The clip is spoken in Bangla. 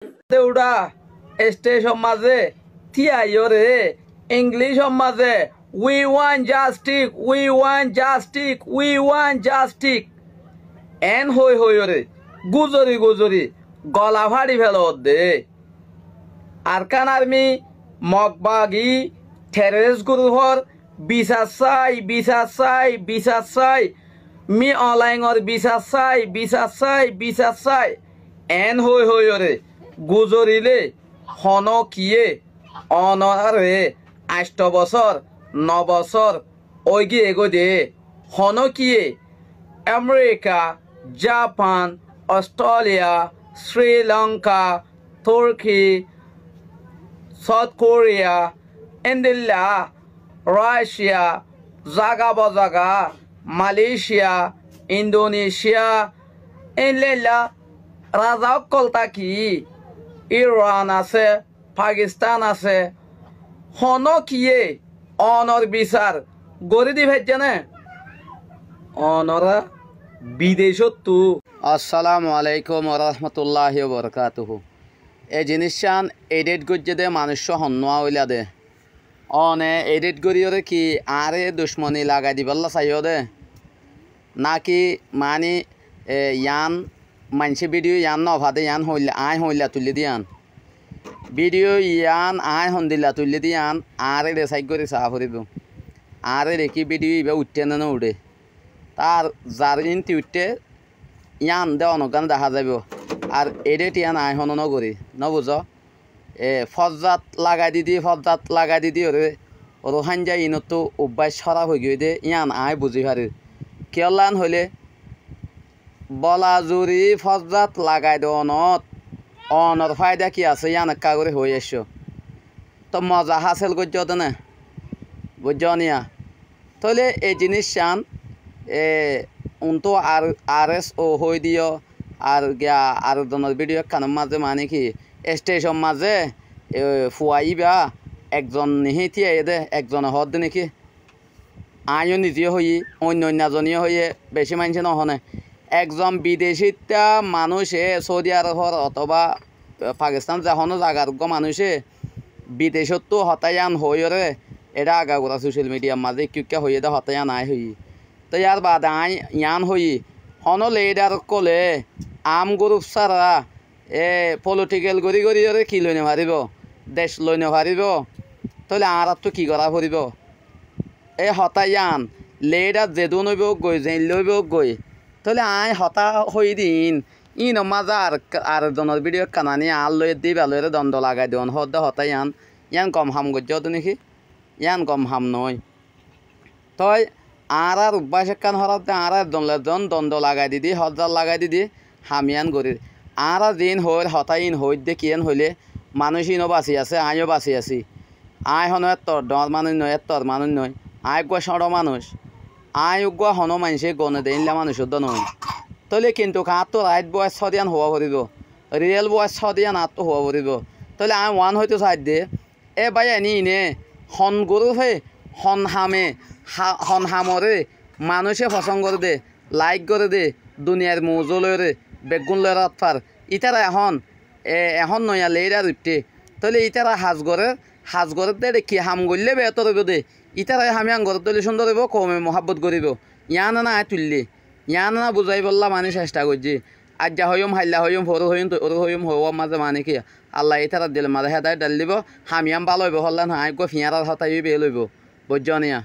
দেউড়া স্টেশন মাঝে থিয়াইও রে ইংলিশ মাঝে we want justice we want justice we want justice N হই হই রে গুজরি গুজরি গলা ফাড়ি ফেল দে আরকান আর্মি মগবাগি টেররিস্ট গ্রুপর বিচার চাই বিচার চাই বিচার চাই মি অনলাইনর বিচার চাই বিচার চাই বিচার চাই এন হই হই রে গুজরিলে হন কিয়ে অনরে 8 বছর 9 বছর ওইগি এগো দে হন কিয়ে আমেরিকা জাপান অস্ট্রেলিয়া শ্রীলঙ্কা তুর্কি সাউথ কোরিয়া ইন্ডিয়া রাশিয়া জাগা বজাগা মালয়েশিয়া ইন্দোনেশিয়া ইনলেলা রাজা কলতা কি ইরান আছে পাকিস্তান আছে হন কিয়ে অনর বিচার গড়ি দি ভেজ জানে অনরা বিদেশত তু। আসসালামু আলাইকুম রহমতুল্লাহি বরকাতুহু। এই জিনিসান এডিট গজ্জে দে মানুষ হন্যা হইলা দে অনে এডিট গড়িওরে কি আরে দুশ্মনী লাগাই দিবাল্লা চাইও দে নাকি মানে ইয়ান মানসি ভিডিও ইয়ান নভাদে ইয়ান হইলা আই হইলা তুলি দিয়ান ভিডিও ইয়ান আই হন্দিলা তুলি দিয়ান আরে রে সাইড করে চাহ ফুরিব আরে রেখি ভিডিও ইবা উঠতে না উঠে তার যার ইনটি উঠতে ইয়ান দে অনগান দেখা যাব আর এডিট ইয়ান আই হন নগরি নবুঝ ফজ্জাত লাগাই দিদি ওরে রোহান যাই ইনতো অভ্যাস সরা হয়ে গিয়ে দে ইয়ান আই বুঝি পারি কেলান হইলে বলা জুরি ফজ্জাত লাগাই দে অনর ফায়দা কি আছে ইয়ান একা করে হয়ে এসো তো মজা হাসিল করছ না বুঝছ নিয়া তাহলে এই জিনিস চান উনতো আর এস ও হই দিও আর গিয়া আর জনের ভিডিও খানের মাঝে মানে কি স্টেশন মাঝে ফুয়াইবা একজন নিহিতিয়ে দে একজন হদ নাকি আইও নিজেও হই অন্যজনীয় হইয়ে বেশি মানুষ নহনে একজন বিদেশিতা মানুষে সৌদি আরবর অথবা পাকিস্তান যখন জায়গার মানুষে বিদেশতো হতায়ান হইরে এটা আগাগোড়া সোশ্যাল মিডিয়ার মাঝে কিউকে হইয়ে দে হতায়ান আই হই তো ইয়ার বাদ আই ইয়ান হই হন লেডার কলে আম গ্রুপ সারা পলিটিক্যাল গড়ি গড়িরে কি লইনে পারিব দেশ লইনে পারিব তাহলে আর তো কি করা পড়িব এই হতায়ান লেডার যেদু নইব গই যেন লইব গই তাহলে আই হতা হই দিন ইন মাজার আর জনের ভিডিও কানানি আর লই দিবা লইরে দ্বন্দ্ব লাগাই দিন হদ হতায়ান ইয়ান কম হাম গজ্জ নাকি ইয়ান কম হাম নয় তই আর অভ্যাস কান হরাত আর জন দ্বন্দ্ব লাগাই দিদি হজার লাগাই দিদি হামিয়ান গরির আর দিন হইর হতাইন হই দে কিয়েন হইলে মানুষ ইনও বাঁচি আছে আইও বাঁচি আছি আই হন তোর ডর মানুষ নয় তোর মানুষ নয় আই গুয়া সড় মানুষ আই গুয়া হন মানুষে গনে দেইলা মানুষ নয় তাহলে কিন্তু কার তো রাইট বয়স সদিয়ান হওয়া পড়িব রিয়েল বয়স সদিয়ান আর তো হওয়া পড়িব তাহলে আই ওয়ান হয়তো সাইড দে এ ভাই এনি ইনে হন গরু হে হন হামরে মানুষে পছন্দ করে দে লাইক করে দে দুনিয়ার মৌজ লয়রে বেগুন লয় রাতফার ইতারা এখন নয়া লেরা উঠতে তাহলে ইতারা হাজগরের দে কি হাম গড়লে বেতর হইব দে ইতারা হামি আং ঘরের তলে সুন্দর হইব কমে মহাব্বত করিব ইয়ান না তুললে ইয়ান না বুঝাই বললা মানে চেষ্টা করছি আজ যা হইম হাইলা হইম হরু হইম ওরু হইম হওয়া মাঝে মানে কি আল্লাহ ইতারা দিলে মাঝে হেদায় ডাল দিব হামিয়াম ভালো হইব হল্লা না আই গো ফিয়ারার হতাই বে লইব বুঝছ নিয়া।